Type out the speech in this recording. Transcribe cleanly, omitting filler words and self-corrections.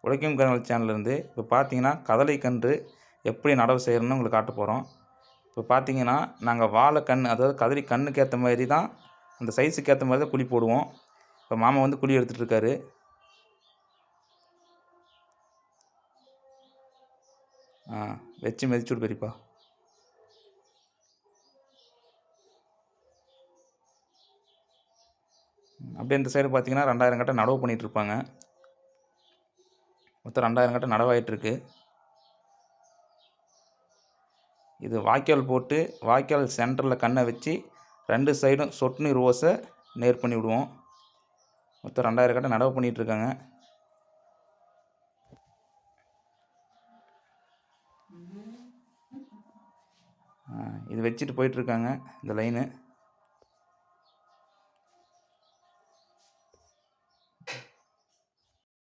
உழைக்கும் கருங்கள் சேனல்லேருந்து இப்போ பார்த்தீங்கன்னா கதலை கன்று எப்படி நடவு செய்யணும்னு உங்களுக்கு காட்ட போகிறோம். இப்போ பார்த்தீங்கன்னா நாங்கள் வாழை கன்று, அதாவது கதலி கன்றுக்கு ஏற்ற மாதிரி தான், அந்த சைஸுக்கு ஏற்ற மாதிரி தான் குழி போடுவோம். இப்போ மாமா வந்து குழி எடுத்துகிட்டு இருக்காரு. வச்சு மிதிச்சு விடு பெரியப்பா. அப்படியே இந்த சைடு பார்த்தீங்கன்னா 2000 கட்டை நடவு பண்ணிகிட்டு இருப்பாங்க. மொத்தம் 2000 கட்டை நடவாயிட்டிருக்கு. இது வாய்க்கால் போட்டு வாய்க்கால் சென்டரில் கண்ணை வச்சு 2 சைடும் சொட்டு நீர் ஓசை நேர் பண்ணி விடுவோம். மொத்தம் 2000 கட்டை நடவு பண்ணிகிட்ருக்காங்க. இது வச்சுட்டு போயிட்டுருக்காங்க இந்த லைனு.